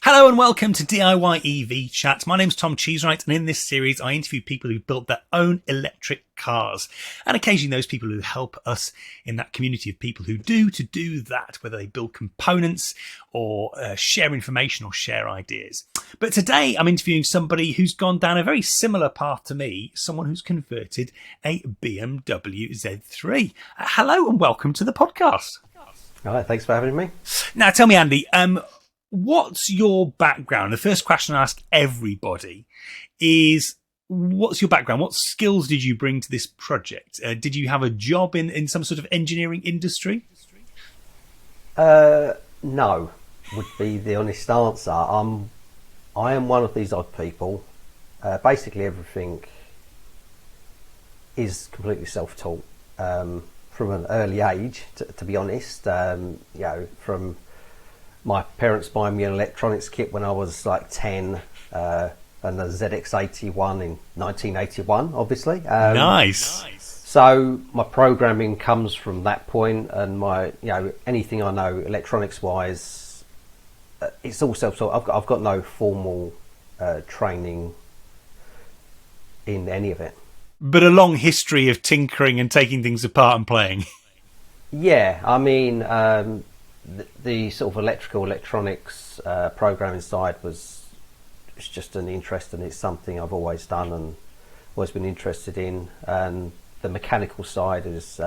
Hello and welcome to DIY EV Chat. My name's Tom Cheesewright, and in this series I interview people who've built their own electric cars, and occasionally those people who help us in that community of people who do that, whether they build components or share information or share ideas. But today I'm interviewing somebody who's gone down a very similar path to me, someone who's converted a BMW Z3. Hello and welcome to the podcast. All right, thanks for having me. Now tell me, Andy, what's your background? The first question I ask everybody is, what's your background? What skills did you bring to this project? Did you have a job in some sort of engineering industry? No, would be the honest answer. I am one of these odd people. Basically everything is completely self-taught from an early age, to be honest. From my parents buying me an electronics kit when I was like 10, and the ZX81 in 1981, obviously. Nice. So my programming comes from that point, and my anything I know electronics wise, it's all self-taught. I've got no formal training in any of it. But a long history of tinkering and taking things apart and playing. Yeah, I mean, the sort of electronics programming side was just an interest, and it's something I've always done and always been interested in. And the mechanical side is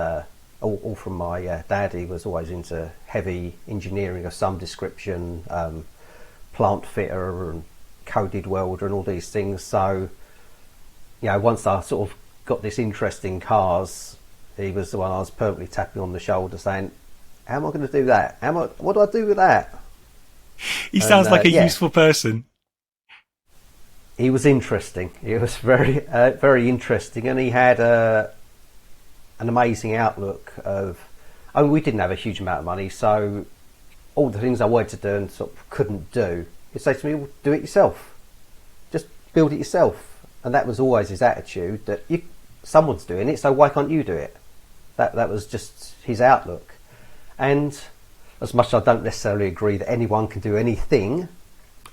all from my dad. He was always into heavy engineering of some description, plant fitter and coded welder and all these things. So once I sort of got this interest in cars, he was the one I was permanently tapping on the shoulder saying, how am I going to do that? What do I do with that? He sounds like a useful person. He was interesting. He was very, very interesting, and he had an amazing outlook of. I mean, we didn't have a huge amount of money, so all the things I wanted to do and sort of couldn't do, he'd say to me, well, "Do it yourself. Just build it yourself." And that was always his attitude. That someone's doing it, so why can't you do it? That was just his outlook. And as much as I don't necessarily agree that anyone can do anything,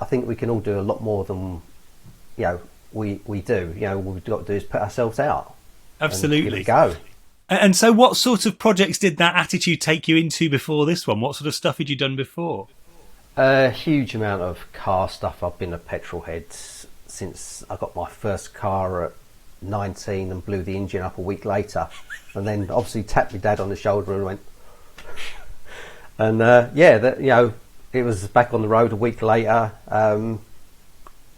I think we can all do a lot more than we do. What we've got to do is put ourselves out. Absolutely. And give it a go. And so what sort of projects did that attitude take you into before this one? What sort of stuff had you done before? A huge amount of car stuff. I've been a petrol head since I got my first car at 19 and blew the engine up a week later. And then obviously tapped my dad on the shoulder and went... And it was back on the road a week later,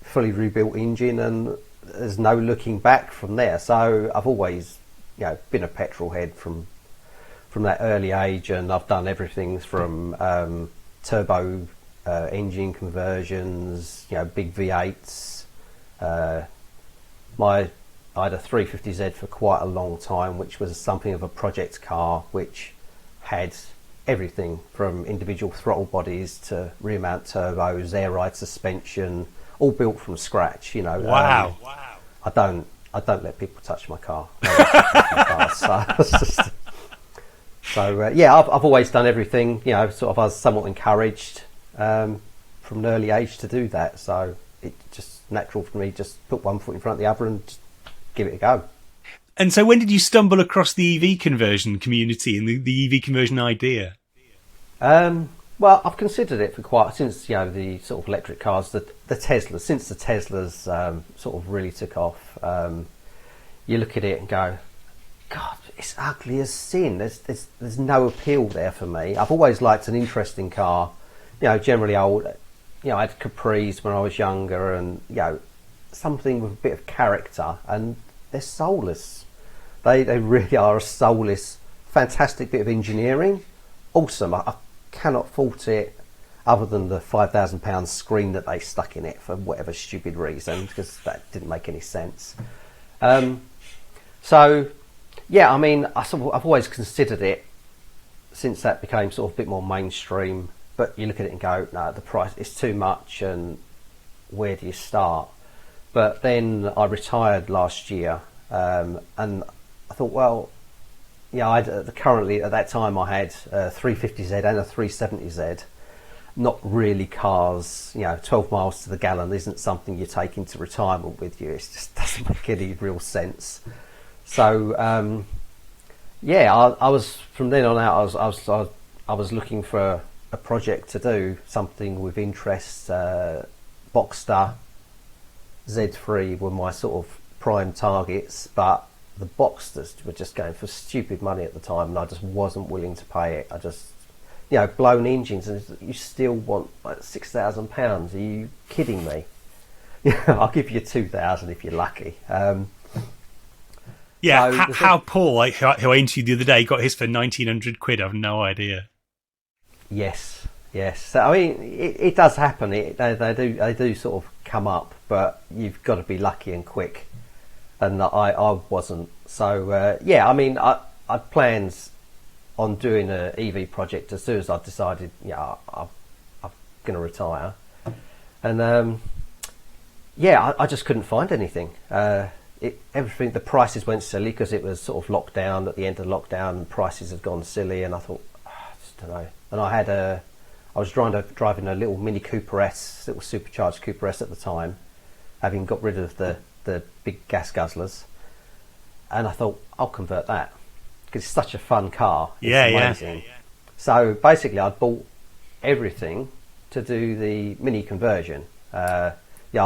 fully rebuilt engine, and there's no looking back from there. So I've always, been a petrol head from that early age, and I've done everything from turbo engine conversions, big V8s. I had a 350Z for quite a long time, which was something of a project car, which had everything from individual throttle bodies to rear mount turbos, air ride suspension, all built from scratch. Wow. I don't let people touch my car. I've always done everything. Sort of I was somewhat encouraged from an early age to do that. So it just natural for me, just put one foot in front of the other and just give it a go. And so when did you stumble across the EV conversion community and the EV conversion idea? Well, I've considered it for since the sort of electric cars, the Teslas, since the Teslas sort of really took off. You look at it and go, God, it's ugly as sin. There's no appeal there for me. I've always liked an interesting car, generally old. I had Capris when I was younger, and something with a bit of character, and they're soulless. They really are a soulless, fantastic bit of engineering. Awesome. I cannot fault it, other than the £5,000 screen that they stuck in it for whatever stupid reason, because that didn't make any sense. I've always considered it since that became sort of a bit more mainstream. But you look at it and go, no, the price is too much, and where do you start? But then I retired last year, and I thought, well, currently at that time I had a 350Z and a 370Z, not really cars. 12 miles to the gallon isn't something you take into retirement with you. It just doesn't make any real sense. So I was, from then on out, I was looking for a project to do, something with interest. Boxster, Z3 were my sort of prime targets, but the Boxsters were just going for stupid money at the time, and I just wasn't willing to pay it. I just, blown engines, and you still want like £6,000. Are you kidding me? I'll give you 2,000 if you're lucky. How Paul, who I interviewed the other day, got his for 1,900 quid. I have no idea. Yes. So, I mean, it does happen. They do sort of come up, but you've got to be lucky and quick. And I wasn't. So I mean, I had plans on doing an EV project as soon as I decided, I'm going to retire. And I just couldn't find anything. Everything, the prices went silly because it was sort of locked down. At the end of lockdown, prices had gone silly, and I thought, I just don't know. And I was driving a little Mini Cooper S, little supercharged Cooper S at the time, having got rid of the big gas guzzlers, and I thought, I'll convert that because it's such a fun car. It's amazing. Yeah. So basically, I bought everything to do the Mini conversion. I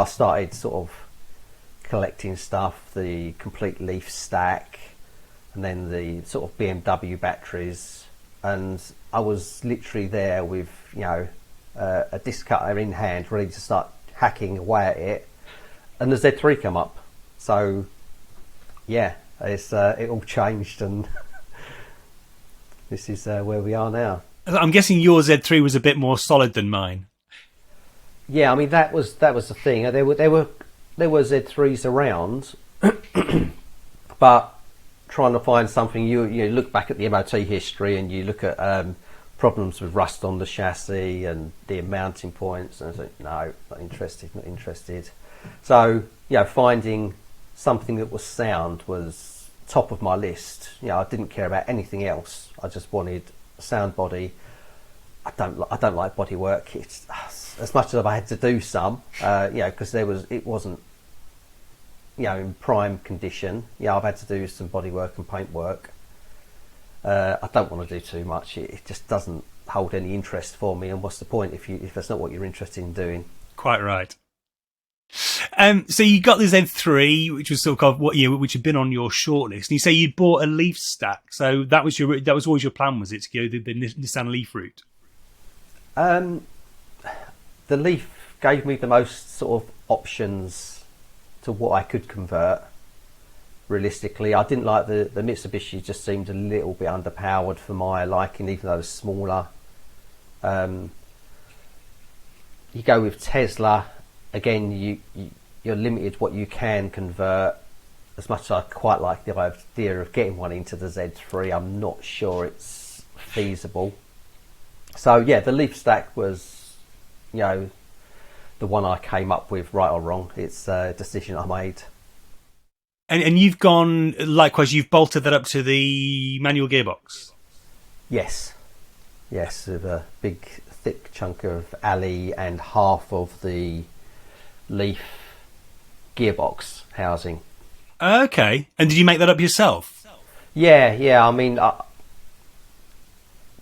started sort of collecting stuff, the complete Leaf stack, and then the sort of BMW batteries, and I was literally there with a disc cutter in hand, ready to start hacking away at it, and the Z3 come up. So it all changed, and this is where we are now. I'm guessing your Z3 was a bit more solid than mine. Yeah, I mean that was the thing. There were Z3s around, but trying to find something, you look back at the MOT history and you look at problems with rust on the chassis and the mounting points, and I was like, no, not interested. So finding something that was sound was top of my list. I didn't care about anything else. I just wanted a sound body. I don't like body work. It's as much as I had to do some, because it wasn't in prime condition. I've had to do some body work and paint work. I don't want to do too much. It just doesn't hold any interest for me. And what's the point if that's not what you're interested in doing? Quite right. So you got the Z3, which was sort of which had been on your shortlist, and you say you bought a Leaf stack. So that was always your plan, was it, to go the Nissan Leaf route? The Leaf gave me the most sort of options to what I could convert. Realistically, I didn't like the Mitsubishi. Just seemed a little bit underpowered for my liking, even though it was smaller. You go with Tesla. Again, you're limited what you can convert. As much as I quite like the idea of getting one into the Z3, I'm not sure it's feasible. So the Leaf stack was, the one I came up with, right or wrong. It's a decision I made. And you've gone, likewise, you've bolted that up to the manual gearbox? Yes, with a big thick chunk of alley and half of the Leaf gearbox housing. Okay. And did you make that up yourself? Yeah. I mean,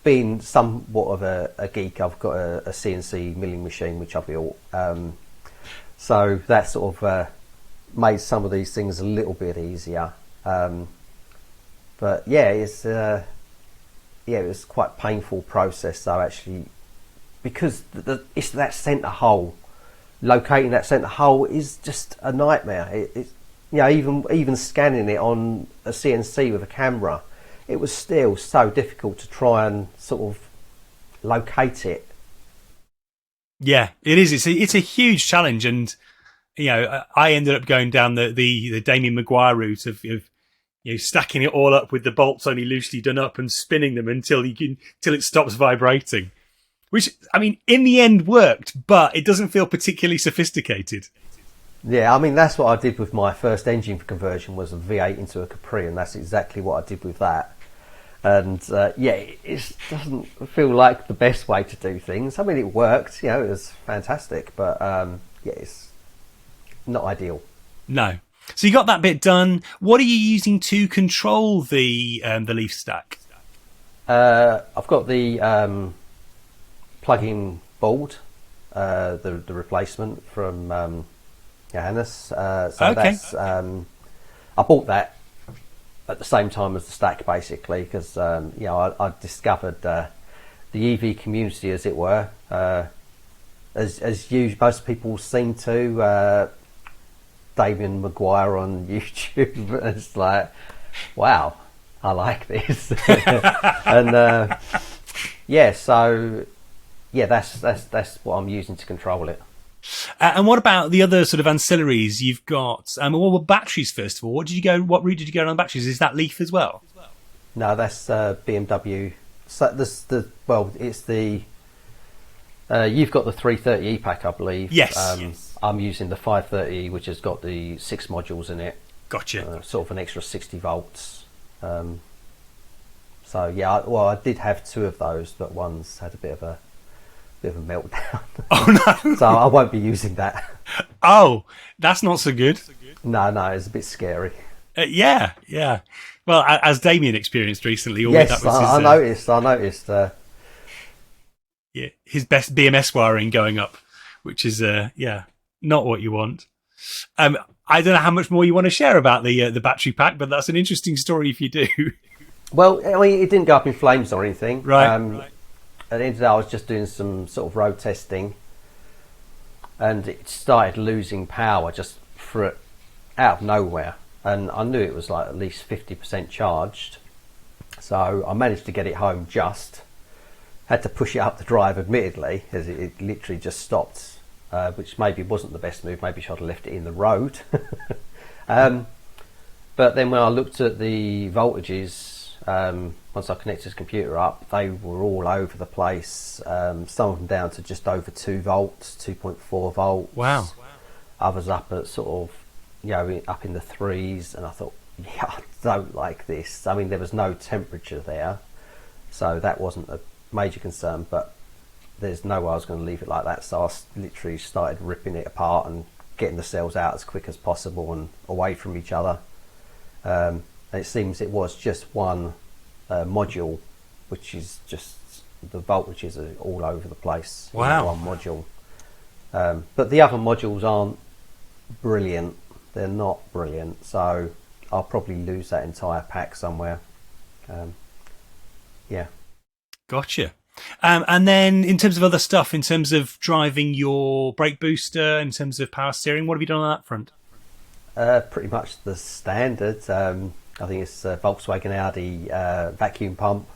being somewhat of a geek, I've got a CNC milling machine which I built. So that sort of made some of these things a little bit easier. But it was quite a painful process though, actually, because it's that centre hole. Locating that centre hole is just a nightmare. Even scanning it on a CNC with a camera, it was still so difficult to try and sort of locate it. Yeah, it is. It's a huge challenge, and I ended up going down the Damien Maguire route of stacking it all up with the bolts only loosely done up and spinning them until it stops vibrating. Which, I mean, in the end worked, but it doesn't feel particularly sophisticated. Yeah, I mean, that's what I did with my first engine conversion, was a V8 into a Capri, and that's exactly what I did with that. And yeah, it doesn't feel like the best way to do things. I mean, it worked, you know, it was fantastic, but yeah, it's not ideal. No. So you got that bit done. What are you using to control the Leaf stack? I've got the plug-in board, the replacement from Johannes. So Okay. that's I bought that at the same time as the stack, basically, because you know, I discovered the EV community, as it were, as you most people seem to. Damien Maguire on YouTube. It's like, wow, I like this. And yeah, so yeah, that's what I'm using to control it. And what about the other sort of ancillaries you've got? Well, batteries first of all. What route did you go on batteries? Is that Leaf as well? No, that's BMW. So it's the you've got the 330 pack, I believe. Yes. Yes. I'm using the 530, which has got the 6 modules in it. Gotcha. Sort of an extra 60 volts. So yeah, I did have 2 of those, but one's had a bit of a meltdown. Oh no! So I won't be using that. Oh, that's not so good. No, it's a bit scary. Yeah. Well, as Damien experienced recently, Yes, that was I noticed. Yeah, his best BMS wiring going up, which is not what you want. I don't know how much more you want to share about the battery pack, but that's an interesting story if you do. Well, I mean, it didn't go up in flames or anything. Right. At the end of the day, I was just doing some sort of road testing, and it started losing power just out of nowhere. And I knew it was like at least 50% charged. So I managed to get it home just. Had to push it up the drive, admittedly, as it literally just stopped. Which maybe wasn't the best move. Maybe I should have left it in the road. But then when I looked at the voltages, once I connected the computer up, they were all over the place. Some of them down to just over 2 volts, 2.4 volts. Wow. Others up at sort of, you know, up in the 3s. And I thought, yeah, I don't like this. I mean, there was no temperature there, so that wasn't a major concern. But there's no way I was going to leave it like that, so I literally started ripping it apart and getting the cells out as quick as possible and away from each other. And it seems it was just one module, which is just the voltages are all over the place. Wow. In one module. But the other modules aren't brilliant. They're not brilliant, so I'll probably lose that entire pack somewhere. Yeah. Gotcha. And then in terms of other stuff, in terms of driving your brake booster, in terms of power steering, what have you done on that front? Pretty much the standard. I think it's Volkswagen Audi vacuum pump,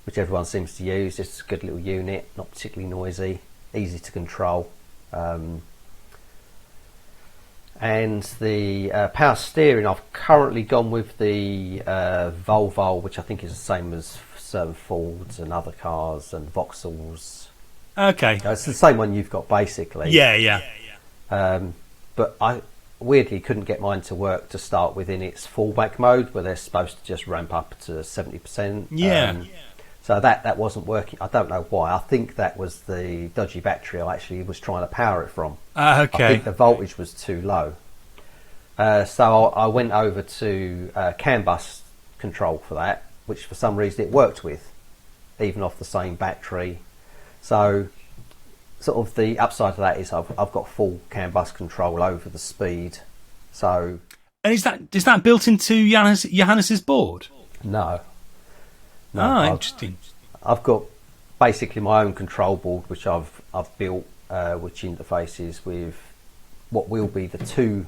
which everyone seems to use. It's a good little unit, not particularly noisy, easy to control. And the power steering, I've currently gone with the Volvo, which I think is the same as certain Fords and other cars and Vauxhalls. Okay. It's the same one you've got, basically. Yeah. But I weirdly couldn't get mine to work to start with in its fallback mode, where they're supposed to just ramp up to 70%. Yeah. So that wasn't working. I don't know why. I think that was the dodgy battery I actually was trying to power it from. Okay. I think the voltage was too low. So I went over to CAN bus control for that, which for some reason it worked with, even off the same battery. So sort of the upside of that is I've got full CAN bus control over the speed. So, and is that built into Johannes's board? No. Interesting. I've got basically my own control board, which I've built, which interfaces with what will be the 2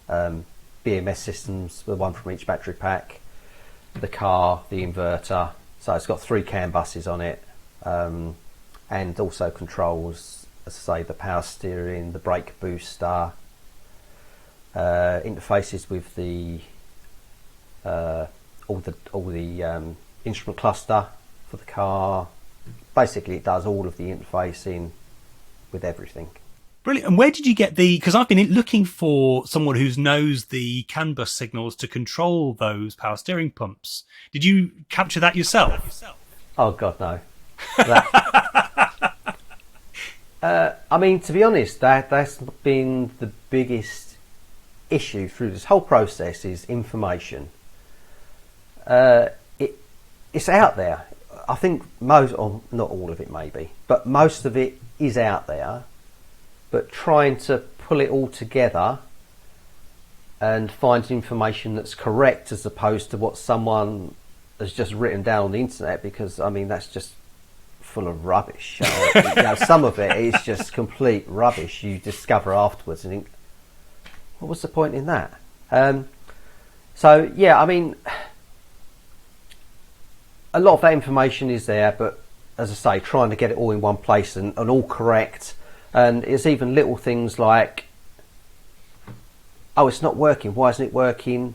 BMS systems, the one from each battery pack, the car, the inverter. So it's got 3 CAN buses on it, and also controls, as I say, the power steering, the brake booster, interfaces with the all the instrument cluster for the car. Basically, it does all of the interfacing with everything. Brilliant. And where did you get because I've been looking for someone who knows the CAN bus signals to control those power steering pumps. Did you capture that yourself? Oh God, no. That, I mean, to be honest, that's been the biggest issue through this whole process is information. It's out there. I think most, or not all of it maybe, but most of it is out there. But trying to pull it all together and find information that's correct as opposed to what someone has just written down on the internet, because I mean that's just full of rubbish. Some of it is just complete rubbish you discover afterwards and think, what was the point in that? So yeah, I mean, a lot of that information is there, but as I say, trying to get it all in one place and all correct. And it's even little things like, oh, it's not working. Why isn't it working?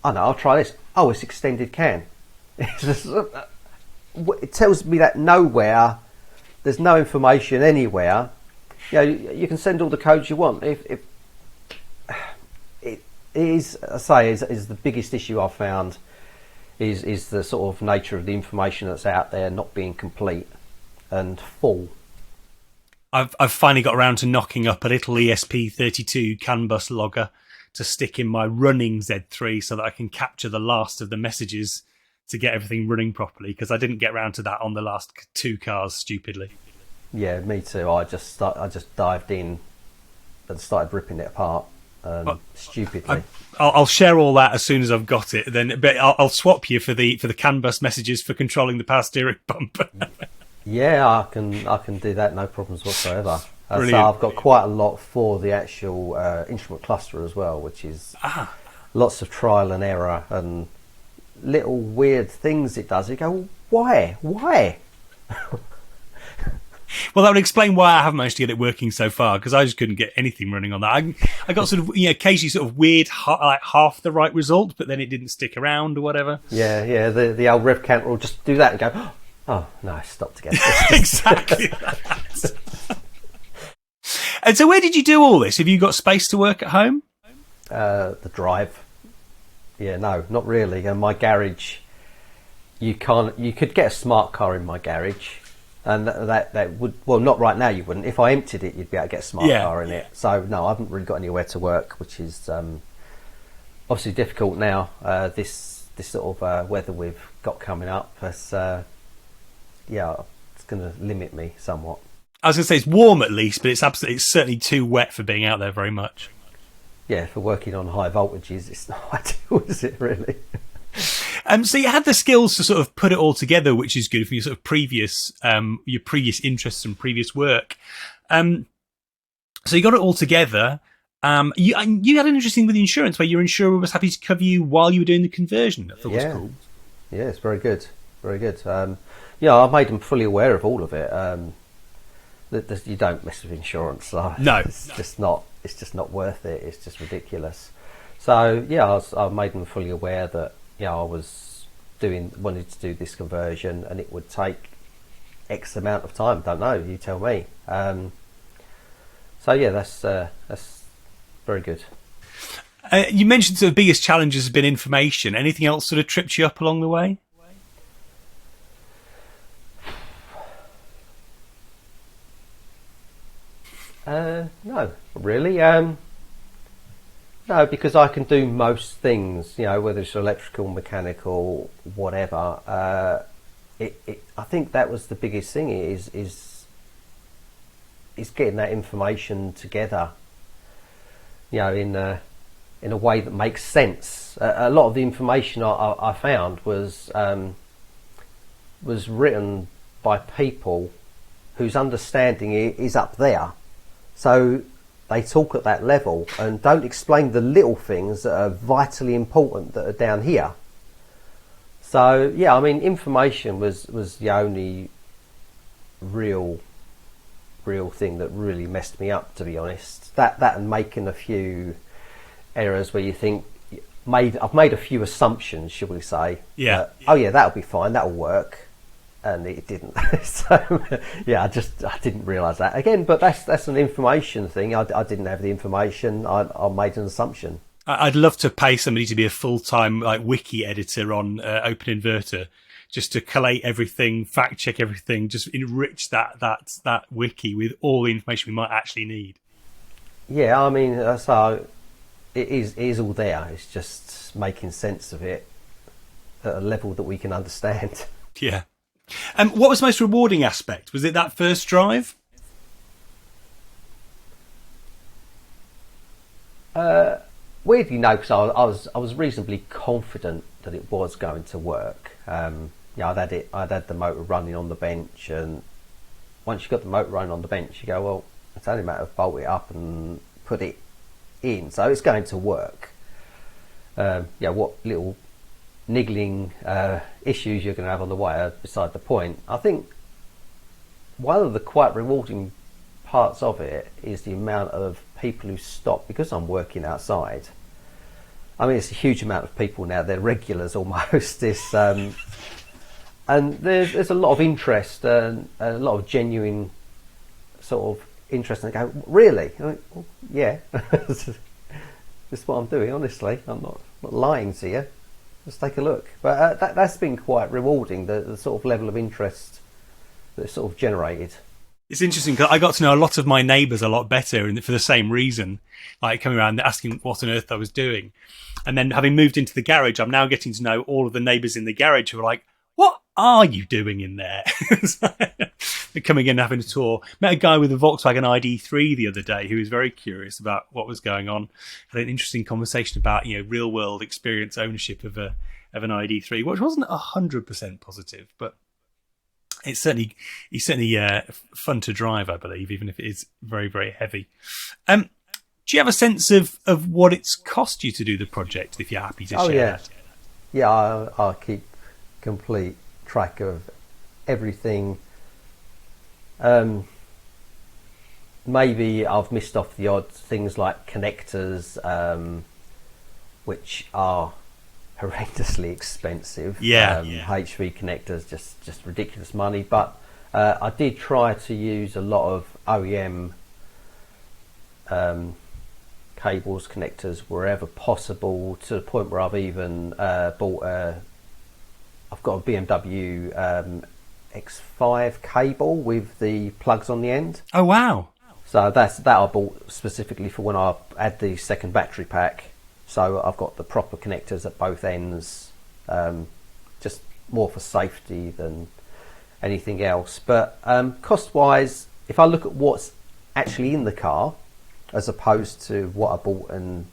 Oh no, I'll try this. Oh, it's extended CAN. It tells me that nowhere, there's no information anywhere. You know, you can send all the codes you want. If it is, I say, is the biggest issue I've found is the sort of nature of the information that's out there not being complete and full. I've finally got around to knocking up a little ESP32 CAN bus logger to stick in my running Z3 so that I can capture the last of the messages to get everything running properly, because I didn't get around to that on the last 2 cars, stupidly. Yeah, me too. I just dived in and started ripping it apart stupidly. I'll share all that as soon as I've got it. Then, but I'll swap you for the CAN bus messages for controlling the power steering pump. Yeah, I can do that, no problems whatsoever. So I've got quite a lot for the actual instrument cluster as well, which is lots of trial and error and little weird things it does. You go, why? Well, that would explain why I haven't managed to get it working so far, because I just couldn't get anything running on that. I got sort of, occasionally sort of weird, like half the right result, but then it didn't stick around or whatever. Yeah. The old rev counter will just do that and go, oh no, stop again. Exactly that. And so where did you do all this? Have you got space to work at home? The drive. Yeah, no, not really. My garage, you could get a smart car in my garage, and that would, well, not right now you wouldn't. If I emptied it, you'd be able to get a smart car in it. So no, I haven't really got anywhere to work, which is obviously difficult now. This sort of weather we've got coming up, it's going to limit me somewhat. I was going to say it's warm at least, but it's certainly too wet for being out there very much. Yeah, for working on high voltages, it's not ideal, is it really? So you had the skills to sort of put it all together, which is good for your sort of previous interests and previous work. So you got it all together. You had an interesting with the insurance where your insurer was happy to cover you while you were doing the conversion. I thought was cool. Yeah, it's very good, very good. I've made them fully aware of all of it. You don't mess with insurance. No, it's just not worth it. It's just ridiculous. So yeah, I made them fully aware that I was wanted to do this conversion, and it would take X amount of time. Don't know. You tell me. So yeah, that's very good. You mentioned the biggest challenges have been information. Anything else sort of tripped you up along the way? No, not really. No, because I can do most things, whether it's electrical, mechanical, whatever. I think that was the biggest thing is getting that information together, in a way that makes sense. A lot of the information I found was written by people whose understanding is up there. So they talk at that level and don't explain the little things that are vitally important that are down here. So yeah, I mean, information was the only real thing that really messed me up, to be honest. That and making a few errors where you think I've made a few assumptions, shall we say? Yeah. Oh yeah, that'll be fine, that'll work. and it didn't. So yeah, I didn't realise that again. But that's an information thing. I didn't have the information. I made an assumption. I'd love to pay somebody to be a full-time like wiki editor on Open Inverter, just to collate everything, fact check everything, just enrich that wiki with all the information we might actually need. Yeah, I mean, so it is all there. It's just making sense of it at a level that we can understand. Yeah. What was the most rewarding aspect? Was it that first drive? Weirdly, no, because I was reasonably confident that it was going to work. Yeah, I'd had the motor running on the bench, and once you got the motor running on the bench, you go, well, it's only a matter of bolt it up and put it in, so it's going to work. Yeah, what little niggling issues you're going to have on the way are beside the point. I think one of the quite rewarding parts of it is the amount of people who stop, because I'm working outside. I mean, it's a huge amount of people now. They're regulars almost. This and there's a lot of interest and a lot of genuine sort of interest. And they go, really? I mean, well, yeah, this is what I'm doing. Honestly, I'm not lying to you. Just take a look. But that's been quite rewarding. The sort of level of interest that it's sort of generated. It's interesting because I got to know a lot of my neighbours a lot better, and for the same reason, like coming around asking what on earth I was doing. And then having moved into the garage, I'm now getting to know all of the neighbours in the garage who are like, what are you doing in there? They're coming in and having a tour. Met a guy with a Volkswagen ID3 the other day who was very curious about what was going on. Had an interesting conversation about, real world experience ownership of an ID3, which wasn't 100% positive, but he's certainly fun to drive, I believe, even if it is very, very heavy. Do you have a sense of what it's cost you to do the project, if you're happy to share that? Yeah, I'll keep complete track of everything. Maybe I've missed off the odd things like connectors, which are horrendously expensive. HV connectors, just ridiculous money. But I did try to use a lot of OEM cables, connectors wherever possible, to the point where I've even bought I've got a BMW X5 cable with the plugs on the end. Oh wow! So that I bought specifically for when I add the second battery pack. So I've got the proper connectors at both ends, just more for safety than anything else. But cost-wise, if I look at what's actually in the car, as opposed to what I bought and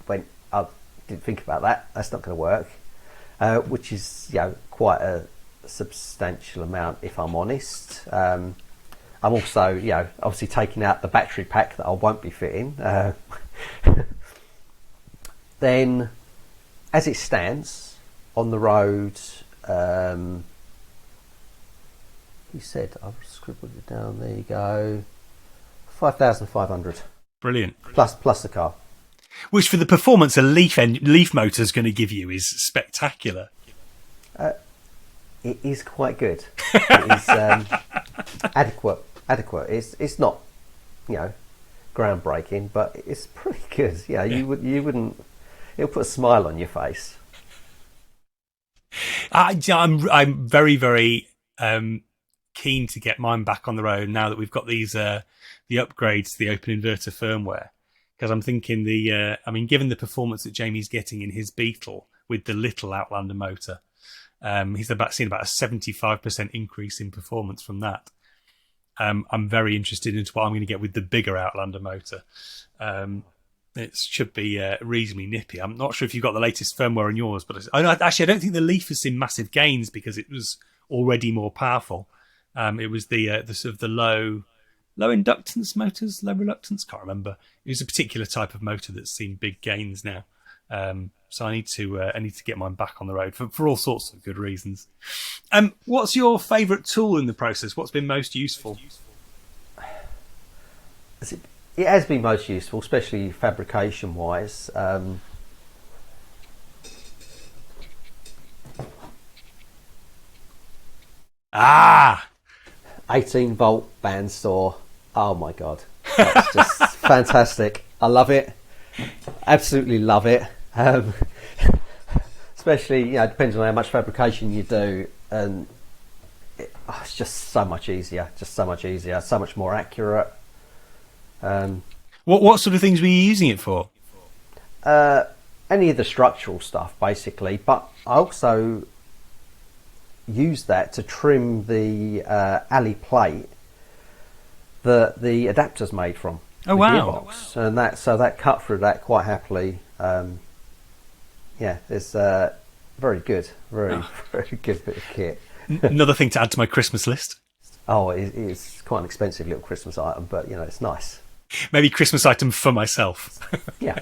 went, I didn't think about that, that's not going to work, which is quite a substantial amount, if I'm honest. I'm also obviously taking out the battery pack that I won't be fitting. Then, as it stands on the road, he said, I've scribbled it down, there you go, 5,500. Brilliant. Plus the car. Which, for the performance a Leaf motor is going to give you, is spectacular. It is quite good. It is adequate. It's not, groundbreaking, but it's pretty good. Yeah, you wouldn't. It'll put a smile on your face. I'm very, very keen to get mine back on the road now that we've got these the upgrades to the Open Inverter firmware, because I'm thinking given the performance that Jamie's getting in his Beetle with the little Outlander motor, he's seen about a 75% increase in performance from that. I'm very interested into what I'm going to get with the bigger Outlander motor. It should be reasonably nippy. I'm not sure if you've got the latest firmware on yours, but I don't think the Leaf has seen massive gains because it was already more powerful. It was the sort of the low inductance motors, low reluctance, can't remember. It was a particular type of motor that's seen big gains now. So I need to get mine back on the road for all sorts of good reasons. What's your favourite tool in the process? What's been most useful? It has been most useful, especially fabrication wise. Ah, 18-volt bandsaw. Oh my God. That's just fantastic. I love it. Absolutely love it. Especially, depends on how much fabrication you do. And it's just so much easier. So much more accurate. what sort of things were you using it for? Any of the structural stuff, basically. But I also use that to trim the alley plate that the adapter's made from. Oh wow! Gearbox. And that cut through that quite happily. It's very good, very good bit of kit. Another thing to add to my Christmas list. Oh, it's quite an expensive little Christmas item, but it's nice. Maybe Christmas item for myself. Yeah.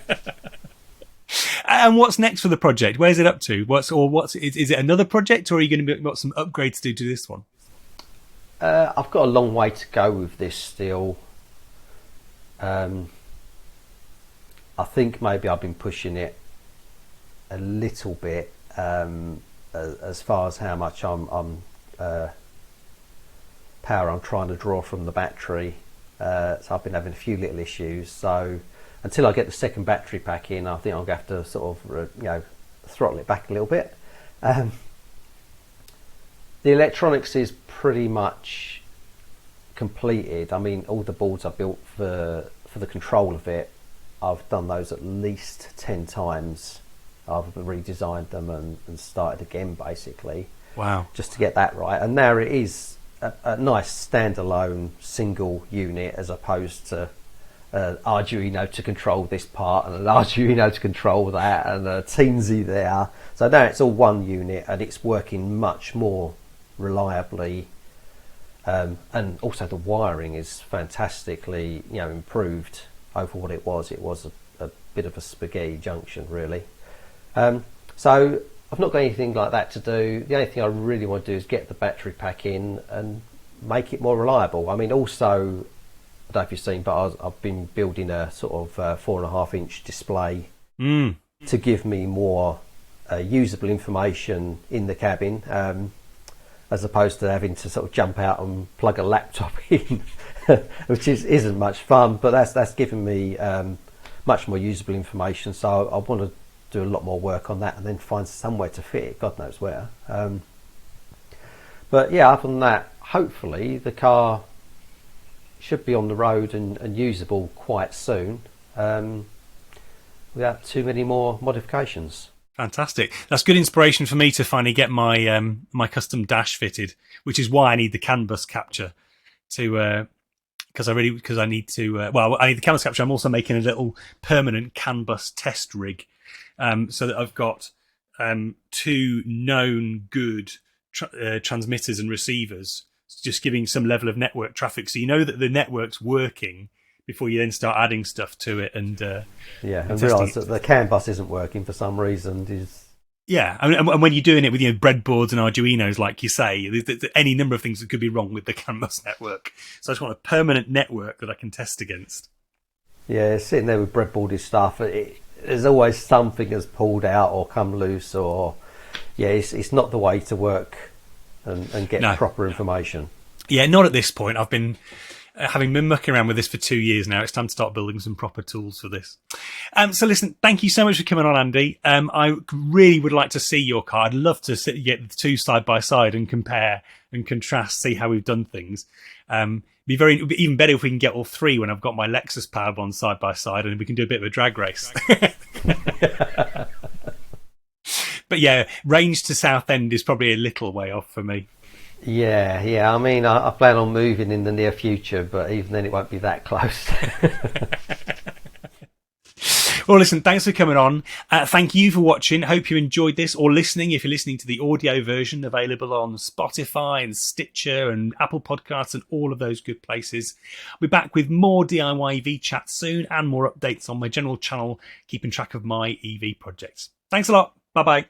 And what's next for the project? Where's it up to? Is it another project, or are you going to got some upgrades to do to this one? I've got a long way to go with this still. I think maybe I've been pushing it a little bit as far as how much power I'm trying to draw from the battery. So I've been having a few little issues. So until I get the second battery pack in, I think I'm going to have to sort of throttle it back a little bit. The electronics is pretty much completed. I mean, all the boards I built for the control of it, I've done those at least 10 times. I've redesigned them and started again, basically. Wow. Just to get that right. And now it is a nice standalone single unit, as opposed to an Arduino to control this part and an Arduino to control that and a Teensy there. So now it's all one unit and it's working much more reliably. And also the wiring is fantastically improved over what it was. It was a bit of a spaghetti junction, really. So I've not got anything like that to do. The only thing I really want to do is get the battery pack in and make it more reliable. I mean, also, I don't know if you've seen, but I've been building a sort of 4.5-inch display to give me more usable information in the cabin, as opposed to having to sort of jump out and plug a laptop in, which isn't much fun. But that's given me much more usable information. So I want to do a lot more work on that and then find somewhere to fit it, God knows where. But yeah, other than that, hopefully the car should be on the road and usable quite soon, without too many more modifications. Fantastic. That's good inspiration for me to finally get my my custom dash fitted, which is why I need the CAN bus capture to because I need to I need the CAN bus capture. I'm also making a little permanent CAN bus test rig, so that I've got 2 known good transmitters and receivers, just giving some level of network traffic, so you know that the network's working before you then start adding stuff to it and realise that the CAN bus isn't working for some reason. And when you're doing it with breadboards and Arduinos, like you say, there's any number of things that could be wrong with the CAN bus network. So I just want a permanent network that I can test against. Yeah, sitting there with breadboarded stuff, there's always something that's pulled out or come loose, or it's not the way to work and get proper information. Yeah, not at this point. I've been having been mucking around with this for 2 years now. It's time to start building some proper tools for this. So listen, thank you so much for coming on, Andy. I really would like to see your car. I'd love to get the two side by side and compare and contrast, see how we've done things. It'd be even better if we can get all 3 when I've got my Lexus powered one side by side, and we can do a bit of a drag race. But yeah, range to Southend is probably a little way off for me. Yeah. I mean, I plan on moving in the near future, but even then it won't be that close. Well, listen, thanks for coming on. Thank you for watching. Hope you enjoyed this, or listening if you're listening to the audio version, available on Spotify and Stitcher and Apple Podcasts and all of those good places. We're back with more DIY EV chat soon and more updates on my general channel, keeping track of my EV projects. Thanks a lot. Bye-bye.